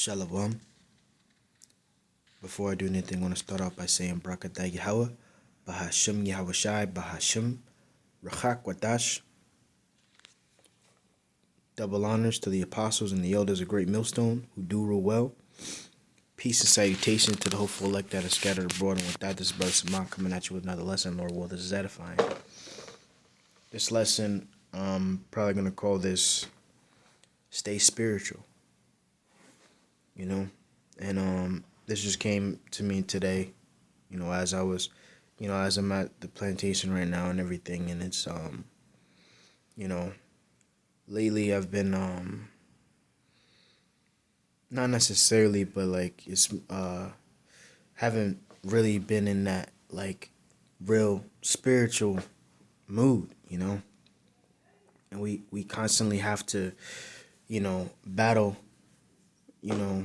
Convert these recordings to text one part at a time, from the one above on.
Shalom. Before I do anything, I want to start off by saying Brakatah Yahweh, Bahashim Yahweh Shai, Bahashim, Rachak Wadash. Double honors to the apostles and the elders of Great Millstone who do rule well. Peace and salutation to the hopeful elect that are scattered abroad. And with that, this is Brother Samant coming at you with another lesson. Lord will, this is edifying. This lesson, probably going to call this Stay Spiritual. And this just came to me today, as I was, as I'm at the plantation right now and everything. And it's, lately I've been, not necessarily, but like it's, haven't really been in that like real spiritual mood, and we constantly have to, battle,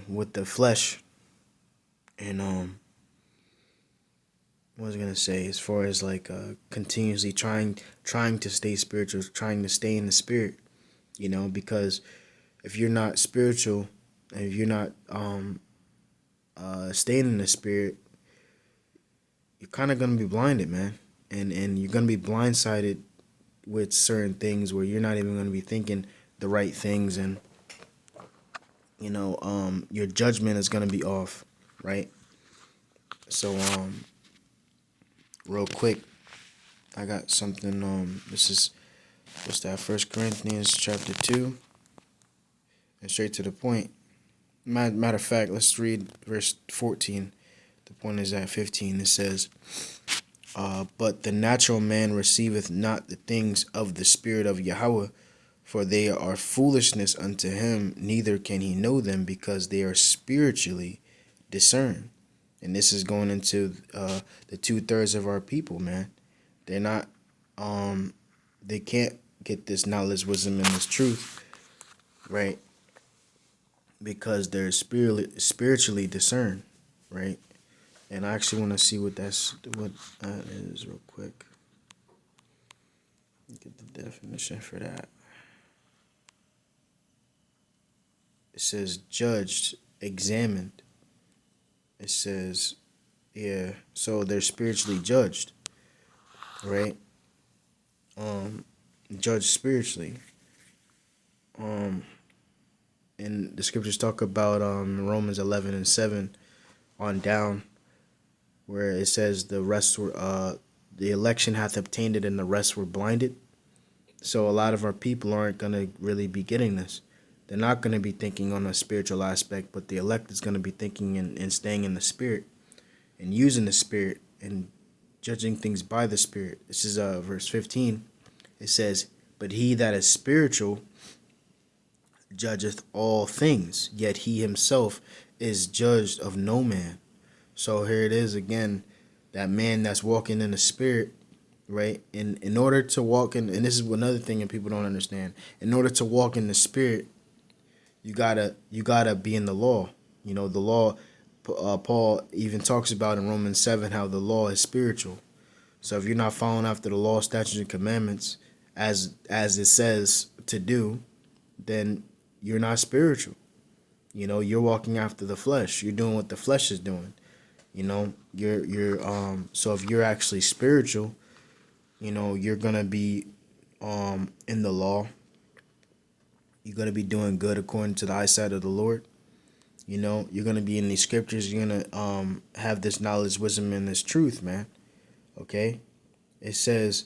with the flesh. And what was I gonna say, as far as like continuously trying to stay spiritual, trying to stay in the spirit, because if you're not spiritual and if you're not staying in the spirit, you're kind of gonna be blinded, man, and you're gonna be blindsided with certain things where you're not even gonna be thinking the right things, and your judgment is gonna be off, right? So real quick, I got something. This is what's that? 1 Corinthians chapter 2, and straight to the point. Matter of fact, let's read verse 14. The point is at 15. It says, "But the natural man receiveth not the things of the Spirit of Yahweh, for they are foolishness unto him, neither can he know them, because they are spiritually discerned." And this is going into the 2/3 of our people, man. They're not, they can't get this knowledge, wisdom, and this truth, right? Because they're spiritually discerned, right? And I actually want to see what that is real quick. Get the definition for that. It says judged, examined. It says, yeah, so they're spiritually judged, right? Judged spiritually. And the scriptures talk about Romans 11:7 on down, where it says the rest were the election hath obtained it and the rest were blinded. So a lot of our people aren't gonna really be getting this. They're not gonna be thinking on a spiritual aspect, but the elect is gonna be thinking and staying in the spirit and using the spirit and judging things by the spirit. This is verse 15. It says, "But he that is spiritual judgeth all things, yet he himself is judged of no man." So here it is again, that man that's walking in the spirit, right? In order to walk in, and this is another thing that people don't understand. In order to walk in the spirit, you gotta be in the law. The law. Paul even talks about in Romans 7 how the law is spiritual. So if you're not following after the law, statutes, and commandments as it says to do, then you're not spiritual. You're walking after the flesh. You're doing what the flesh is doing. You're so if you're actually spiritual, you're gonna be in the law. You're gonna be doing good according to the eyesight of the Lord. You're gonna be in these scriptures. You're gonna have this knowledge, wisdom, and this truth, man. Okay, it says,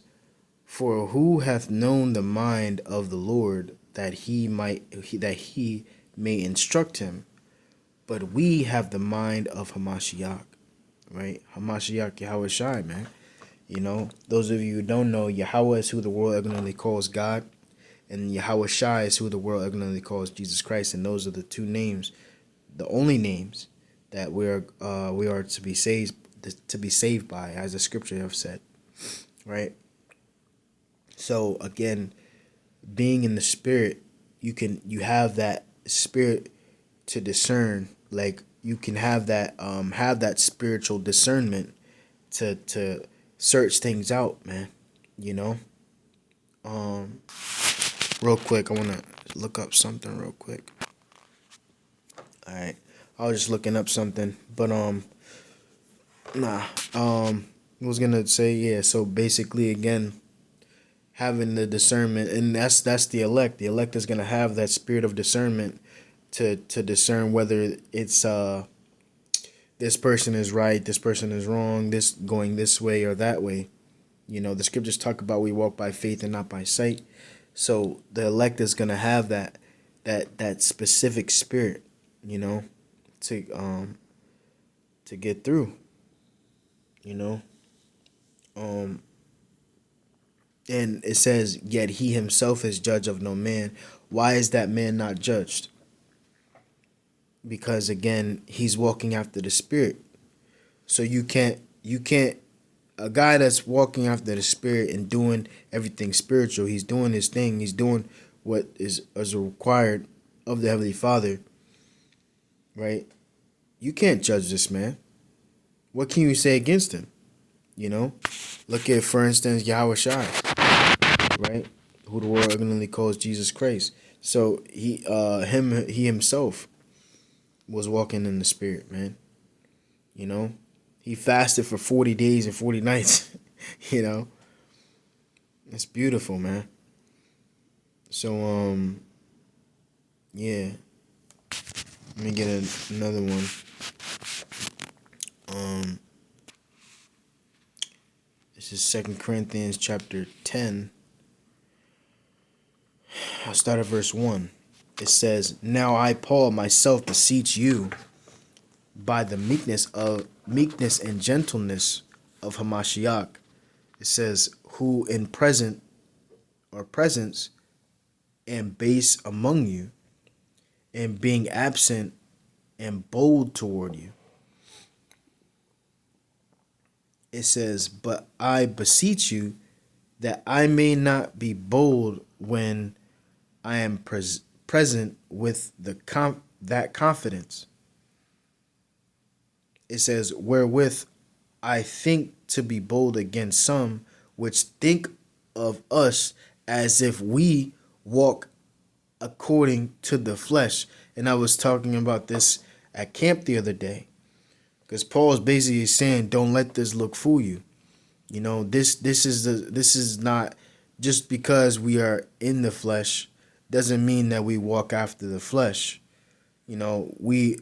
"For who hath known the mind of the Lord, that he may instruct him? But we have the mind of Hamashiach," right? Hamashiach Yahweh Shai, man. Those of you who don't know, Yahweh is who the world ignorantly calls God, and Yahweh Shai is who the world ignorantly calls Jesus Christ. And those are the two names, the only names that we are to be saved by, as the scripture have said, right? So again, being in the spirit, you have that spirit to discern. Like you can have that spiritual discernment to search things out, man. Real quick, I want to look up something real quick. All right. I was just looking up something, but nah. I was gonna say, yeah. So basically, again, having the discernment, and that's the elect. The elect is gonna have that spirit of discernment to discern whether it's this person is right, this person is wrong, this going this way or that way. You know, the scriptures talk about we walk by faith and not by sight. So the elect is gonna have that specific spirit, you know, to get through, you know. Um and it says, yet he himself is judge of no man. Why is that man not judged? Because again, he's walking after the spirit. So you can't a guy that's walking after the spirit and doing everything spiritual, he's doing his thing, he's doing what is required of the Heavenly Father, right? You can't judge this man. What can you say against him? You know? Look at, for instance, Yahweh Shai, right? Who the world ignorantly calls Jesus Christ. So he himself was walking in the spirit, man. You know? He fasted for 40 days and 40 nights. You know? It's beautiful, man. So yeah. Let me get another one. This is 2 Corinthians chapter 10. I'll start at verse 1. It says, now I, Paul, myself beseech you by the meekness and gentleness of Hamashiach. It says, who in presence and base among you, and being absent and bold toward you. It says, but I beseech you that I may not be bold when I am present with that confidence. It says, wherewith I think to be bold against some which think of us as if we walk according to the flesh. And I was talking about this at camp the other day, because Paul is basically saying, don't let this look fool you. You know, this is not just because we are in the flesh doesn't mean that we walk after the flesh. You know, we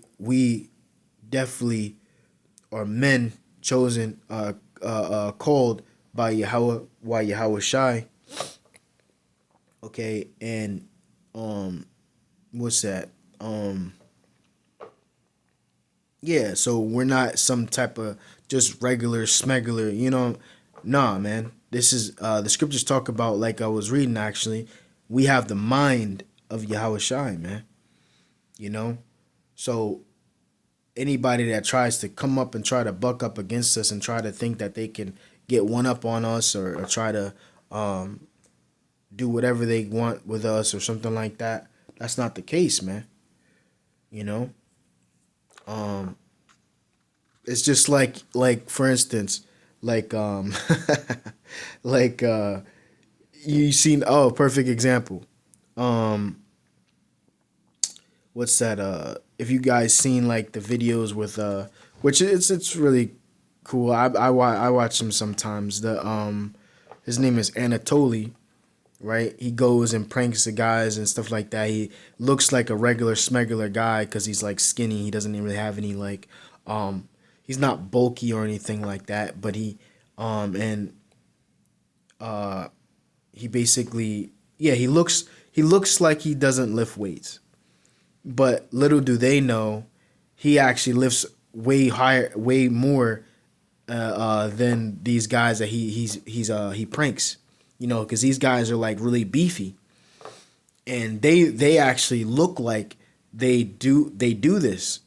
definitely are men chosen, called by Yahweh Shai. Okay, and what's that? Yeah, so we're not some type of just regular smuggler, you know. Nah, man. This is the scriptures talk about, like I was reading actually, we have the mind of Yahweh Shai, man. You know? So anybody that tries to come up and try to buck up against us and try to think that they can get one up on us, or try to do whatever they want with us or something like that, that's not the case, man. You know? It's just like for instance, like like you seen, oh, perfect example. Um what's that, if you guys seen like the videos with which it's really cool. I watch them sometimes. The his name is Anatoly, right? He goes and pranks the guys and stuff like that. He looks like a regular smuggler guy because he's like skinny. He doesn't even have any like he's not bulky or anything like that, but and he basically, yeah, he looks like he doesn't lift weights. But little do they know, he actually lifts way higher, way more than these guys that he pranks. You know, because these guys are like really beefy, and they actually look like they do this.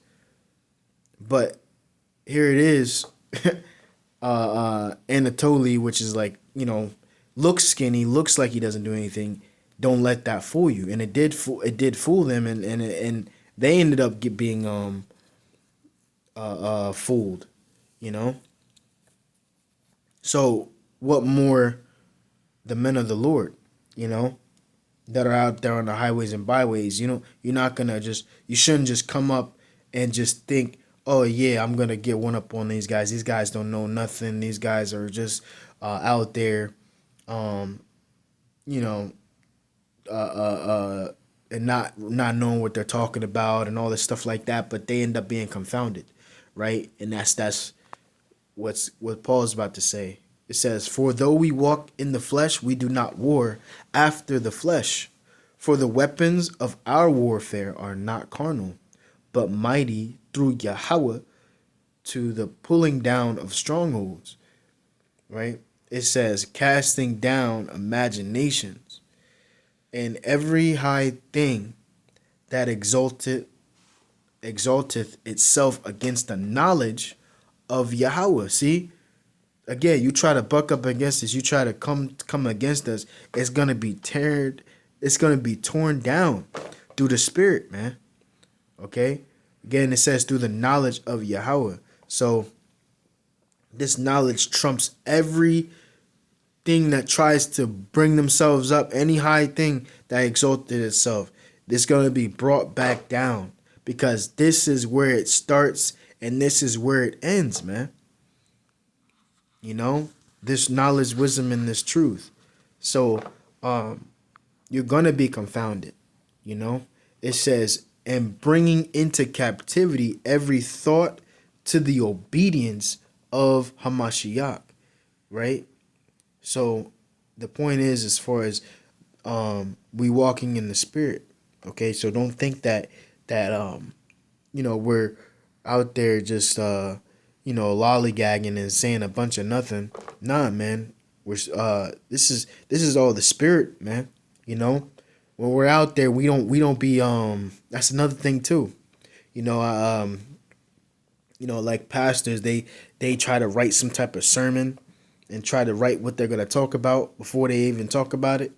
But here it is, Anatoly, which is like, you know, looks skinny, looks like he doesn't do anything. Don't let that fool you. And it did fool them, and they ended up being fooled, you know. So what more the men of the Lord, you know, that are out there on the highways and byways, you know, you shouldn't just come up and just think, oh yeah, I'm gonna get one up on these guys. These guys don't know nothing. These guys are just out there, um, you know, and not knowing what they're talking about and all this stuff like that. But they end up being confounded, right? And that's what Paul's about to say. It says, "For though we walk in the flesh, we do not war after the flesh. For the weapons of our warfare are not carnal, but mighty through Yahweh to the pulling down of strongholds." Right? It says, "Casting down imaginations and every high thing that exalteth itself against the knowledge of Yahweh." See, again, you try to buck up against us, you try to come against us, it's gonna be torn down through the Spirit, man. Okay? Again, it says through the knowledge of Yahweh. So this knowledge trumps everything that tries to bring themselves up, any high thing that exalted itself. It's gonna be brought back down, because this is where it starts and this is where it ends, man. You know, this knowledge, wisdom, and this truth. So you're gonna be confounded. You know, it says, "And bringing into captivity every thought to the obedience of Hamashiach." Right. So the point is, as far as we walking in the Spirit. Okay, so don't think that we're out there just lollygagging and saying a bunch of nothing. Nah, man. We're this is all the Spirit, man. You know, when we're out there, we don't be that's another thing too. You know, like pastors, they try to write some type of sermon and try to write what they're gonna talk about before they even talk about it.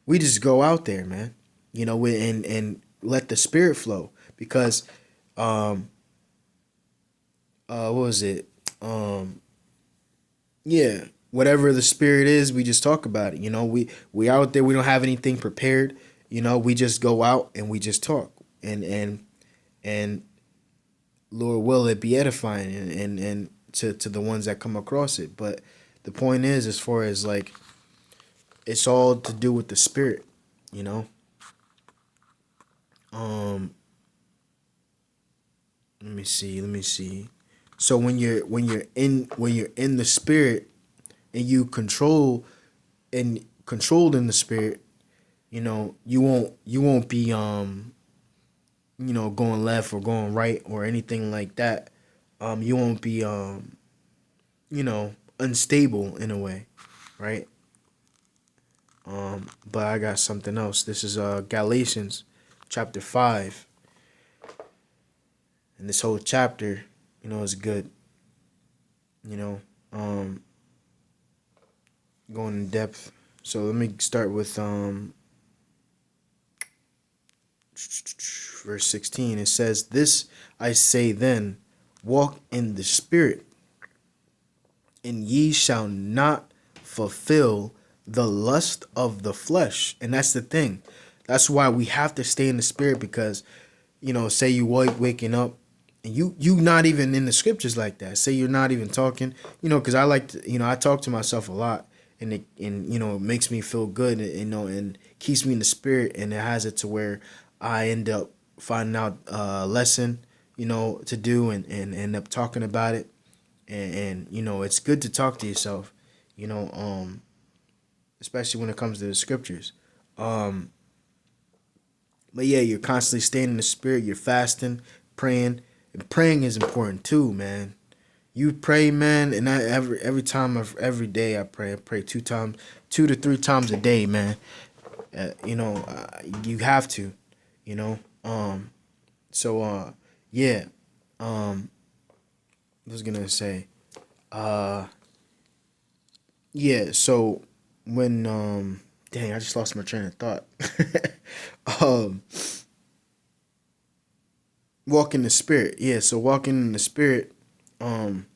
We just go out there, man. You know, and let the Spirit flow, because what was it? Yeah, whatever the Spirit is, we just talk about it. You know, we out there, we don't have anything prepared. You know, we just go out and we just talk, and Lord will it be edifying and to the ones that come across it. But the point is, as far as like, it's all to do with the Spirit, you know. Let me see. So when you're in the Spirit, and you controlled in the Spirit, you know, you won't be going left or going right or anything like that. You won't be unstable in a way, right? But I got something else. This is Galatians chapter 5. And this whole chapter, is good. You know, going in depth. So let me start with verse 16. It says, "This I say then, walk in the Spirit, and ye shall not fulfill the lust of the flesh." And that's the thing. That's why we have to stay in the Spirit, because, say you waking up and you not even in the scriptures like that. Say you're not even talking, because I like to, I talk to myself a lot, and it makes me feel good, and keeps me in the Spirit, and it has it to where I end up finding out a lesson, to do, and end up talking about it. And it's good to talk to yourself, especially when it comes to the scriptures. But yeah, you're constantly staying in the Spirit. You're fasting, praying, and praying is important too, man. You pray, man, and every day I pray. I pray 2 to 3 times a day, man. You have to, you know. Yeah. I was gonna say, yeah. So when dang, I just lost my train of thought. um, walk in the Spirit. Yeah. So walking in the Spirit, feeling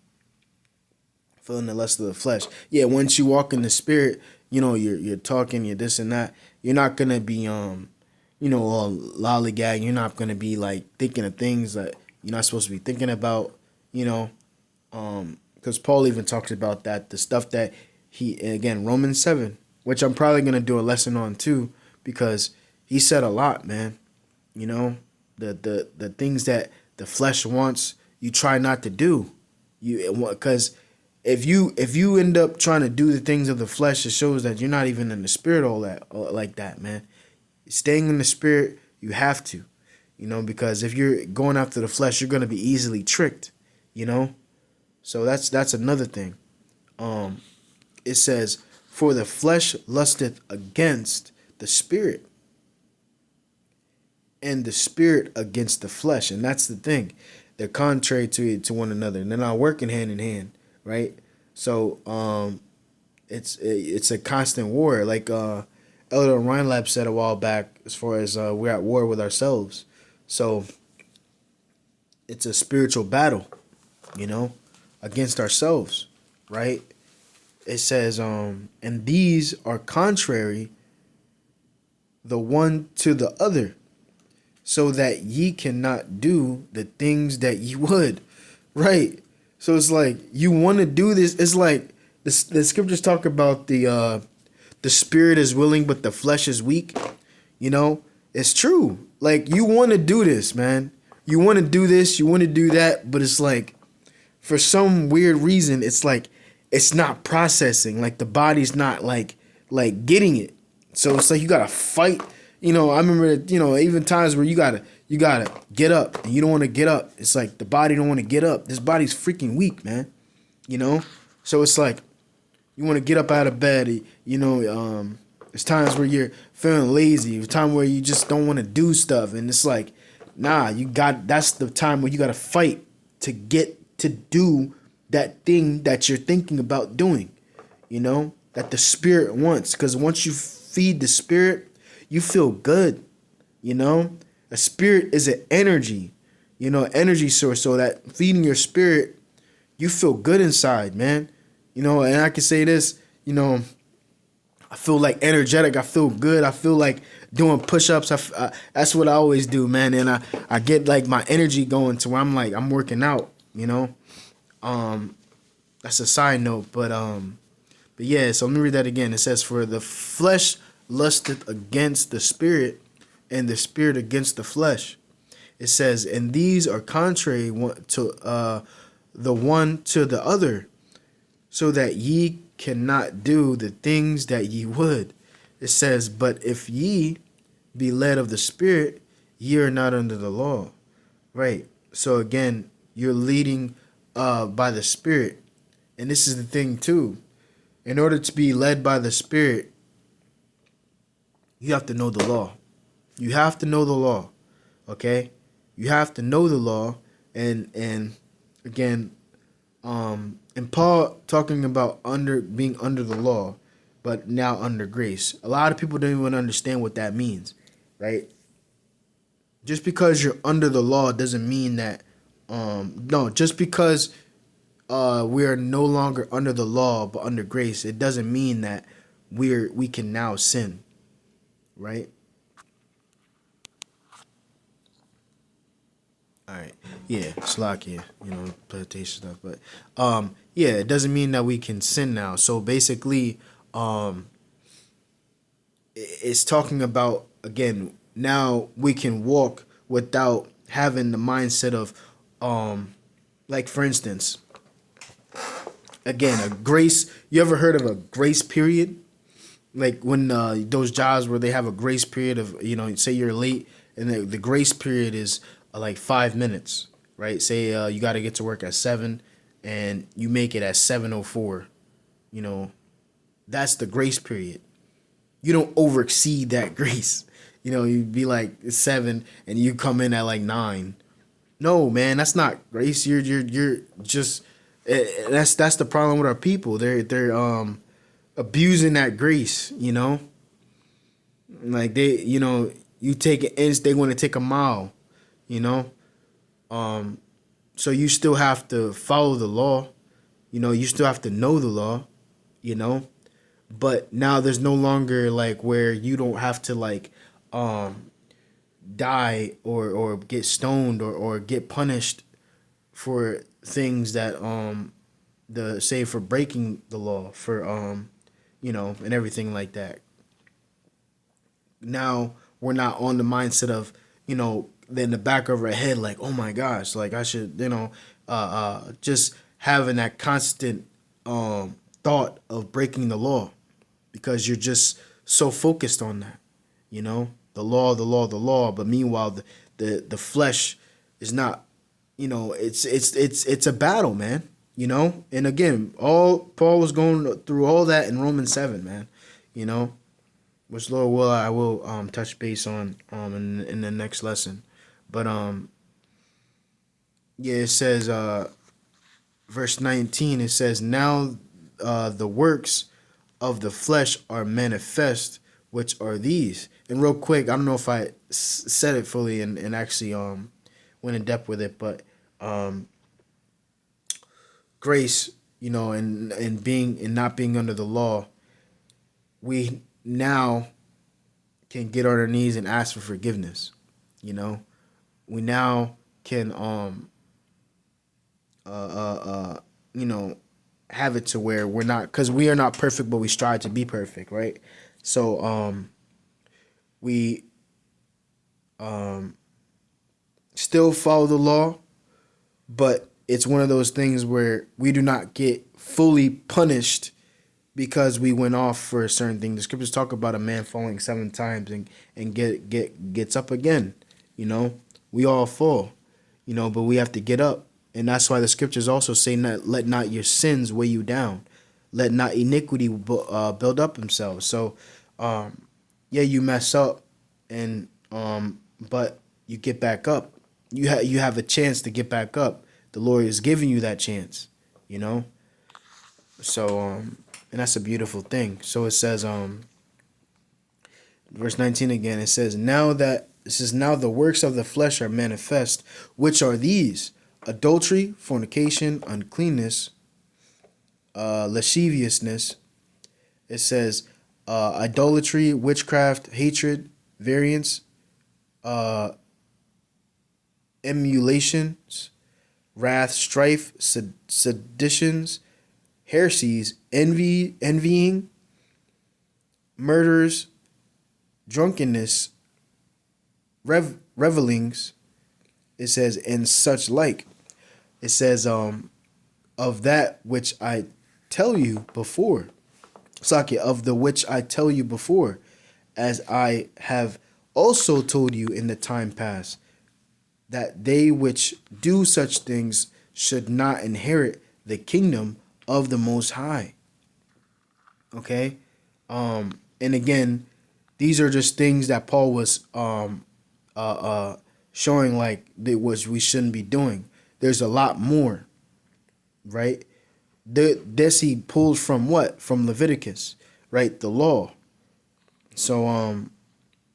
the lust of the flesh. Yeah. Once you walk in the Spirit, you're talking, you're this and that. You're not gonna be all lollygag. You're not gonna be like thinking of things that You're not supposed to be thinking about, you know, because Paul even talks about that, the stuff that again, Romans 7, which I'm probably going to do a lesson on too, because he said a lot, man. You know, the things that the flesh wants, you try not to do. Because if you end up trying to do the things of the flesh, it shows that you're not even in the spirit like that, man. Staying in the spirit, you have to, because if you're going after the flesh, you're going to be easily tricked, you know. So that's another thing. It says, "For the flesh lusteth against the spirit, and the spirit against the flesh." And that's the thing. They're contrary to one another, and they're not working hand in hand, right? So it's a constant war. Like Elder Reinlab said a while back, as far as we're at war with ourselves. So it's a spiritual battle, against ourselves, right? It says, and these are contrary the one to the other, so that ye cannot do the things that ye would, right? So it's like you want to do this. It's like the scriptures talk about the spirit is willing, but the flesh is weak. It's true. Like, you want to do this, man. You want to do this. You want to do that, but it's like, for some weird reason, it's like it's not processing. Like, the body's not like getting it. So it's like you gotta fight. I remember, even times where you gotta get up and you don't want to get up. It's like the body don't want to get up. This body's freaking weak, man. So it's like you want to get up out of bed. There's times where you're feeling lazy. There's time where you just don't want to do stuff, and it's like, nah, that's the time where you gotta fight to get to do that thing that you're thinking about doing. That the spirit wants, because once you feed the spirit, you feel good. A spirit is an energy, energy source. So that feeding your spirit, you feel good inside, man. And I can say this, I feel like energetic. I feel good. I feel like doing push-ups. That's what I always do, man. And I get like my energy going to where I'm like, I'm working out, That's a side note, but yeah, so let me read that again. It says, "For the flesh lusteth against the spirit, and the spirit against the flesh." It says, "And these are contrary to the one to the other, so that ye cannot do the things that ye would." It says, "But if ye be led of the spirit, ye are not under the law." Right. So again, you're leading by the spirit. And this is the thing too. In order to be led by the spirit, you have to know the law. You have to know the law. Okay? You have to know the law. And again, and Paul talking about being under the law, but now under grace. A lot of people don't even understand what that means, right? Just because you're under the law doesn't mean that no, just because we are no longer under the law but under grace, it doesn't mean that we can now sin, right? All right, yeah, Slovakia, plantation stuff, but yeah, it doesn't mean that we can sin now. So basically, it's talking about, again, now we can walk without having the mindset of like, for instance, again, a grace. You ever heard of a grace period? Like when those jobs where they have a grace period of, say you're late, and the grace period is like 5 minutes, right? Say you got to get to work at 7 and you make it at 7:04. That's the grace period. You don't overexceed that grace. You'd be like 7 and you come in at like 9. No, man, that's not grace. You're just that's the problem with our people. They're abusing that grace. Like you take an inch, they want to take a mile. So you still have to follow the law. You still have to know the law. But now there's no longer like where you don't have to like die or get stoned or get punished for things that the say for breaking the law for and everything like that. Now we're not on the mindset of in the back of our head like, oh my gosh, like I should just having that constant thought of breaking the law, because you're just so focused on that, the law, the law, the law. But meanwhile, the flesh is not, it's a battle, man. And again, all Paul was going through all that in Romans 7, man. Which Lord will I will touch base on in the next lesson. But yeah, it says verse 19, it says, now the works of the flesh are manifest, which are these. And real quick, I don't know if I said it fully and actually went in depth with it, but grace, and being and not being under the law, we now can get on our knees and ask for forgiveness. We now can have it to where we're not, because we are not perfect, but we strive to be perfect, right? So we still follow the law, but it's one of those things where we do not get fully punished because we went off for a certain thing. The scriptures talk about a man falling 7 times and gets up again. We all fall, but we have to get up. And that's why the scriptures also say, let not your sins weigh you down. Let not iniquity build up themselves. So, yeah, you mess up, and but you get back up. You have a chance to get back up. The Lord is giving you that chance, So, and that's a beautiful thing. So it says, verse 19 again, it says, now the works of the flesh are manifest, which are these: adultery, fornication, uncleanness, lasciviousness. It says, idolatry, witchcraft, hatred, variance, emulations, wrath, strife, seditions, heresies, envying, murders, drunkenness, revelings. It says, and such like. It says, of that which I tell you before. Saki, of the which I tell you before, as I have also told you in the time past, that they which do such things should not inherit the kingdom of the Most High. Okay? And again, these are just things that Paul was showing like we shouldn't be doing. There's a lot more, right? This he pulls from what? From Leviticus, right? The law. So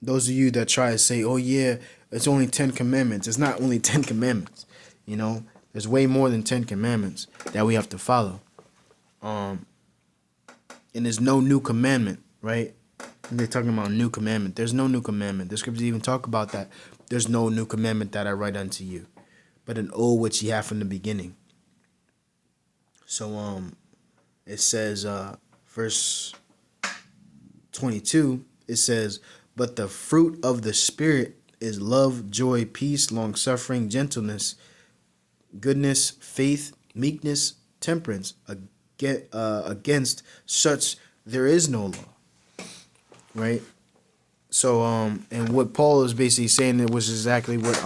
those of you that try to say, oh yeah, it's only 10 commandments. It's not only 10 commandments. There's way more than 10 commandments that we have to follow. And there's no new commandment, right? And they're talking about new commandment. There's no new commandment. The scriptures even talk about that. There's no new commandment that I write unto you, but an old which ye have from the beginning. So it says verse 22, it says, but the fruit of the Spirit is love, joy, peace, long suffering, gentleness, goodness, faith, meekness, temperance. Against such there is no law. Right? So and what Paul is basically saying, it was exactly what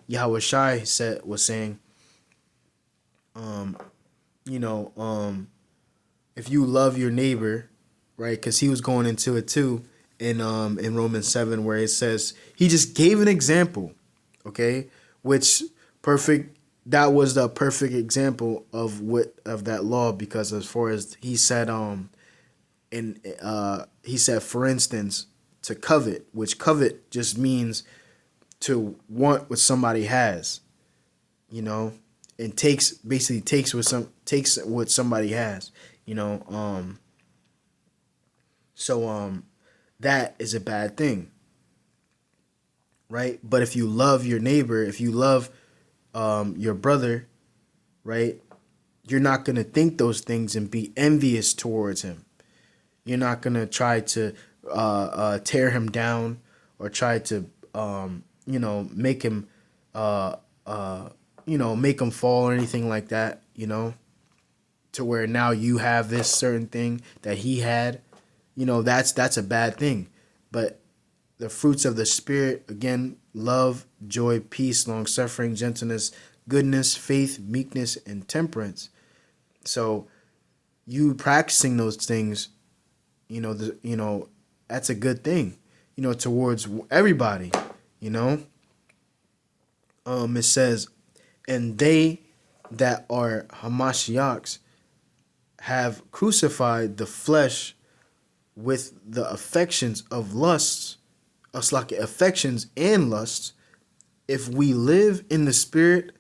Yahweh Shai was saying. If you love your neighbor, right? Because he was going into it too in Romans 7, where it says he just gave an example, okay, which that was the perfect example of that law, because as far as he said he said, for instance, to covet, which covet just means to want what somebody has, and takes what somebody has, so that is a bad thing. right? But if you love your neighbor, if you love your brother, right, you're not going to think those things and be envious towards him. You're not going to try to tear him down or try to, make him, make him fall or anything like that, to where now you have this certain thing that he had. That's a bad thing. But the fruits of the Spirit, again, love, joy, peace, long suffering, gentleness, goodness, faith, meekness, and temperance. So you practicing those things, that's a good thing, towards everybody, It says, and they that are Hamashiachs have crucified the flesh with the affections of lusts, affections and lusts. If we live in the Spirit,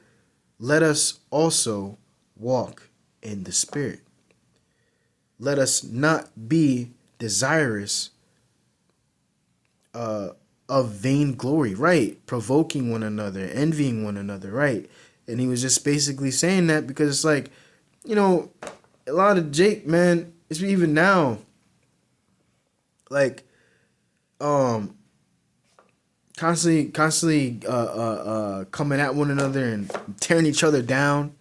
let us also walk in the Spirit. Let us not be desirous of vainglory, right? Provoking one another, envying one another, right? And he was just basically saying that because it's like, a lot of Jake, man, it's even now, like, constantly coming at one another and tearing each other down,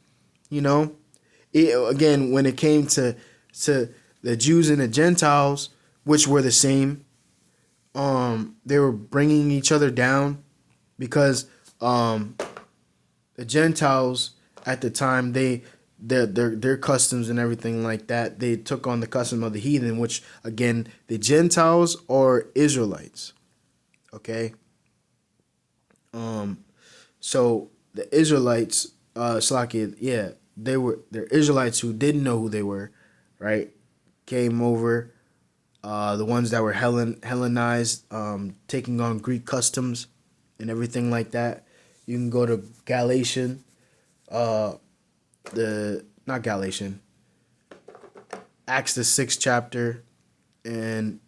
again, when it came to the Jews and the Gentiles, which were the same, they were bringing each other down because the Gentiles at the time, their customs and everything like that, they took on the custom of the heathen, which again, the Gentiles are Israelites. Okay. So the Israelites, they're Israelites who didn't know who they were, right? Came over, the ones that were Hellenized, taking on Greek customs and everything like that. You can go to Galatian, Acts the 6th chapter, and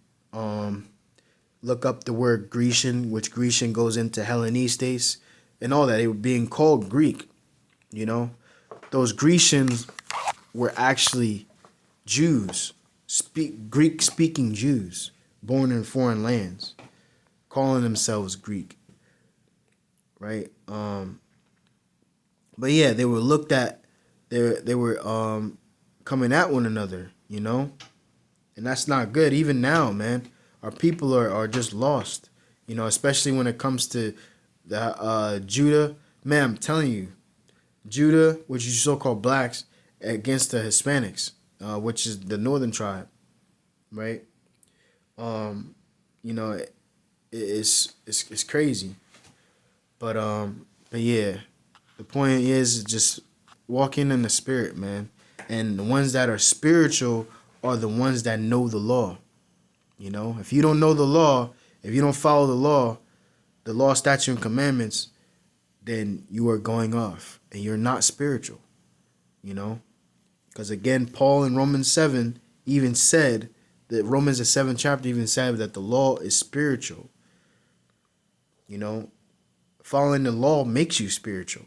look up the word Grecian, which Grecian goes into Hellenistes and all that. They were being called Greek, Those Grecians were actually Jews, Greek-speaking Jews, born in foreign lands, calling themselves Greek, right? But yeah, they were looked at. They were coming at one another, and that's not good. Even now, man, our people are just lost, especially when it comes to the Judah. Man, I'm telling you, Judah, which is so-called blacks, against the Hispanics, which is the northern tribe, right? It's crazy, but yeah, the point is just walking in the Spirit, man, and the ones that are spiritual are the ones that know the law. If you don't know the law, if you don't follow the law, statute, and commandments, then you are going off and you're not spiritual, Because again, Paul in Romans 7 even said that Romans the 7th chapter even said that the law is spiritual. Following the law makes you spiritual.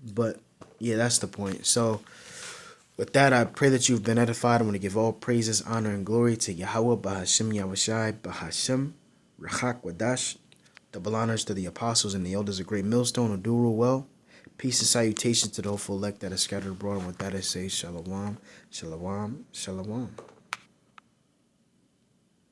But yeah, that's the point. So with that, I pray that you've been edified. I want to give all praises, honor, and glory to Yahweh, Bahashim Yahushai, Bahashim, Rachak Wadash. Double honors to the apostles and the elders of Great Millstone who do rule well. Peace and salutations to the hopeful elect that are scattered abroad. And with that I say, Shalom, Shalom, Shalom.